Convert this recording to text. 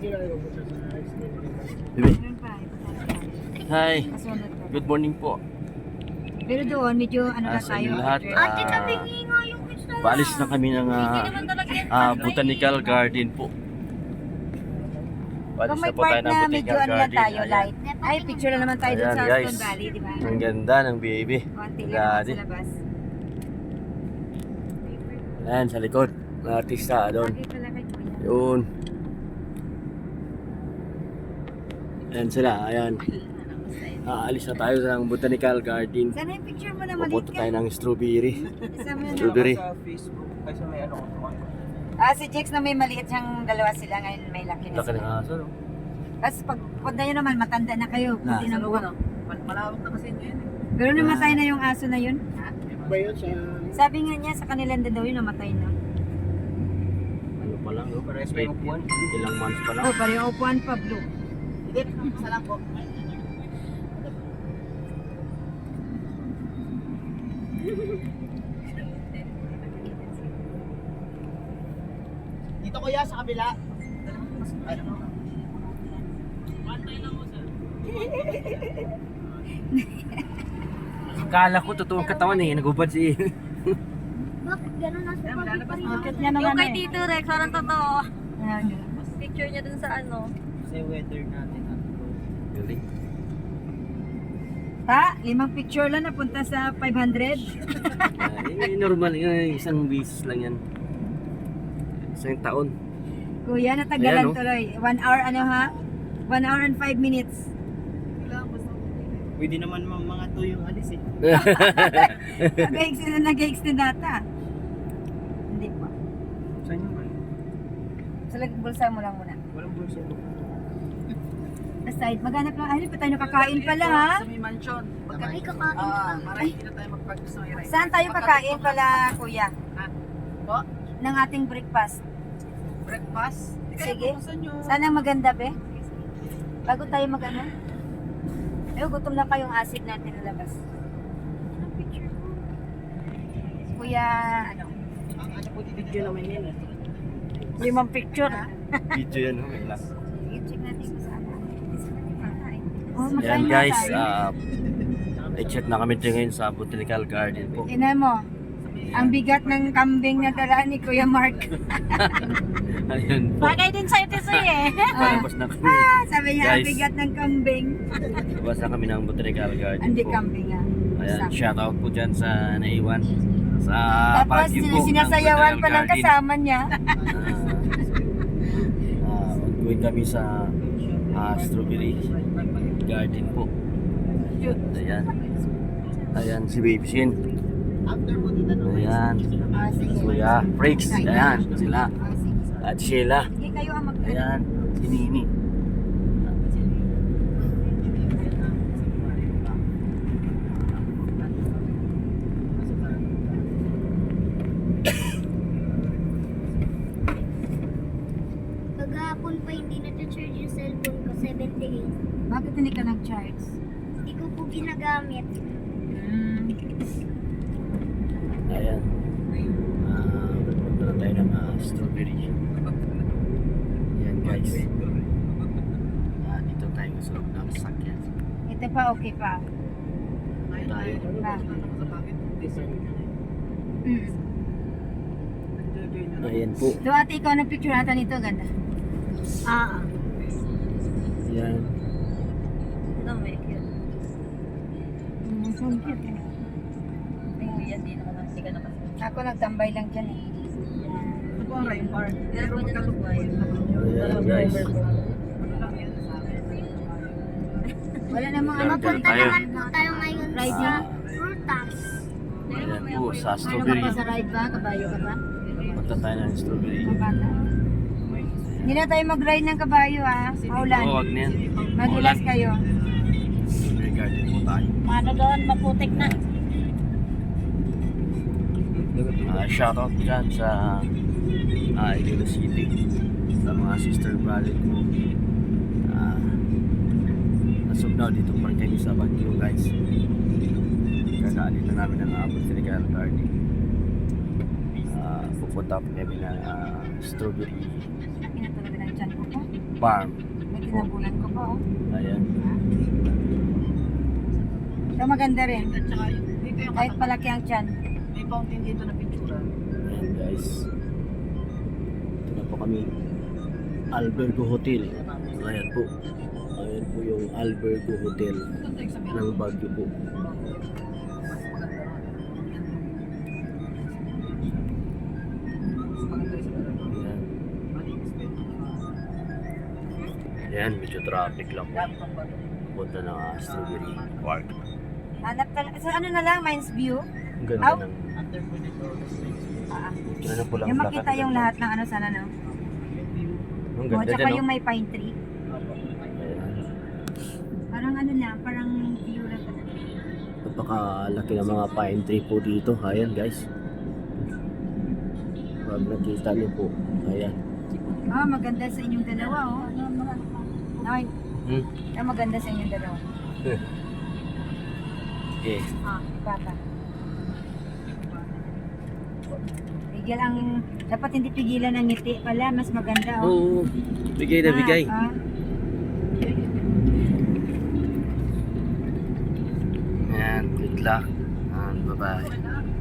Bibi. Meron pa. Hi. Kasunod pa. Good morning po. Pero doon, medyo ano na Sa tayo. inyo lahat. Paalis na kami ng Botanical Garden po. Paalis Kung na may po tayo part ng na medyo Botanical ano lang Garden. tayo, Ayan. light. Ay, picture na naman tayo doon Ayan, sa guys. Aston Valley, di ba? Ang ganda ng baby. Konti lang naman Gadi. sa labas. Ayan, sa likod. Mga artista doon. Lagi pala kay Kuya. Yun. Ayan sila, ayan. Aalis na tayo sa Botanical Garden. Sana yung picture mo naman, Pupunta tayo ng strawberry. Isama yun. Strawberry. Sa Facebook, kasi may ano ko. Si Jex na may maliit siyang dalawa sila, ngayon may laki na Laki ng sila. aso, no? Tapos pag punta nyo naman, matanda na kayo. Ah. Hindi na buwan. Malawak na kasi yun eh. Pero namatay na yung aso na yun. Ba yun sa... Sabi nga niya, sa kanila daw yun, namatay na. Ano pa lang, no? Parehas may upuan. Ilang months pa lang. Oh, pareho upuan pa, blue. Hindi, salam po. Dito kuya, sa kabila. Ano? Akala ko totoong katawan eh, nagubad si Bakit gano'n nasa public pa rin? Bakit niya naman Yung kay eh. Tito Rex, parang totoo. Ayan. Picture niya dun sa ano. Kasi weather natin. Galing. Ta, 5 picture lang napunta sa 500. Normal, isang beses lang yan. Isang taon. Kuya, natagalan Ayan, oh. tuloy. 1 hour ano ha? 1 hour and 5 minutes. Pwede naman mga to yung alis eh. Nag-extend data. Hindi pa. Saan yung ano? Sa bulsa mo lang muna. Walang bulsa. Aside, maghanap lang. Ay, pa tayo nakakain pala ha? Sa may mansion. Ay, kakain Marami na tayo mag-practice ng iray. Saan tayo kakain pala, kuya? Po? Ng ating breakfast. Breakfast? Sige. Saan ang maganda, be? Bago tayo mag-ano? Ay, gutom na pa yung acid natin na labas. Ang picture ko. Kuya, ano? Ang ano po video naman yun eh. 5 picture. Video yan, no? May last. Sige, check natin kung saan. Oh, Yan makain na guys, tayo. exit na kami dyan ngayon sa Botanical Garden po. Ina mo, ang bigat ng kambing na dala ni Kuya Mark. Ayun po. Bagay din sa'yo, Tisoy eh. Palabas na kami. Sabi niya, ang Guys. bigat ng kambing. Labas na kami ng Botanical Garden Hindi po. kambing ah. Ayan, Sakto. shoutout po dyan sa naiwan. Sa Tapos Baguio po. ng sinasayawan pa ng Botanical Garden. kasama niya. Ongoing kami sa Strawberry Garden po. Ayan. Ayan si Baby Sin. After po dito no? Ayan. Ah, sige. Kuya Freaks. Ayan sila. Ah, sige. At Sheila. Sige, kayo ang mag- Ayan. Si Nini. Kagahapon pa hindi na-charge yung cellphone ko, 78. Bakit hindi ka nag-charge? Hindi ko po ginagamit. Ayan. Pupunta na tayo ng Strawberry. Ayan guys. Dito tayo sa loob ng sakyan. Ito pa, okay pa. Tayo. Pa. Ayan po. So ate, ikaw ang picture natin nito, ganda. Ayan. No, may cute. So cute eh. Ay, yan, di naman hindi ka nakas. Ako nagtambay lang dyan eh. Ano po ang Ryan Park? Pero po niya nagbuhay. Ayan guys. Wala namang ano. Ayan, Mapunta tayo. naman po tayo ngayon Riding? sa Frutas. Ayan po sa Ano ka Strawberry. pa sa ride ba? Kabayo ka ba? Punta tayo ng Strawberry. Kabata. Hindi na tayo mag-ride ng kabayo ah. Maulan. Oo, wag na yan. Madulas kayo. Strawberry Garden po tayo. Ano doon, maputik na. Shoutout dyan sa Iloilo City. Sa mga sister brother ko. As of now, dito pa rin kami sa Baguio guys. Kakaalit na namin ng Botanical Garden. Pupunta po kami ng Strawberry. Laki na talaga ng tiyan ko. Farm. May tinabunan ko pa, oh. Ayan. So, maganda rin. At saka dito yung Kahit palaki ang tiyan. may fountain dito na picture. Ayan guys. Ito na po kami. Albergo Hotel. Ayan po. Ayan po yung Albergo Hotel ng Baguio po. Ayan. Ayan, medyo traffic lang po. Punta ng Strawberry Park. Hanap ka lang. So, ano na lang, Mines View? Ang ganda Aw. ng... Ah, Ano po lang yung makita yung lahat ng ano sana, no? Ang O, ganda tsaka dyan, yung no? may pine tree. Ayan. Parang ano lang, parang view lang talaga. Napakalaki ng mga pine tree po dito. Ayan guys. Pag nakita niyo po. Ayan. Ah, maganda sa inyong dalawa, oh. Ay, maganda sa inyong dalawa. Okay. Ah, papa. Pigil ang, dapat hindi pigilan ang ngiti pala, mas maganda, oh. Oo. Bigay na bigay. Ah, Ayan. Good luck. Bye-bye.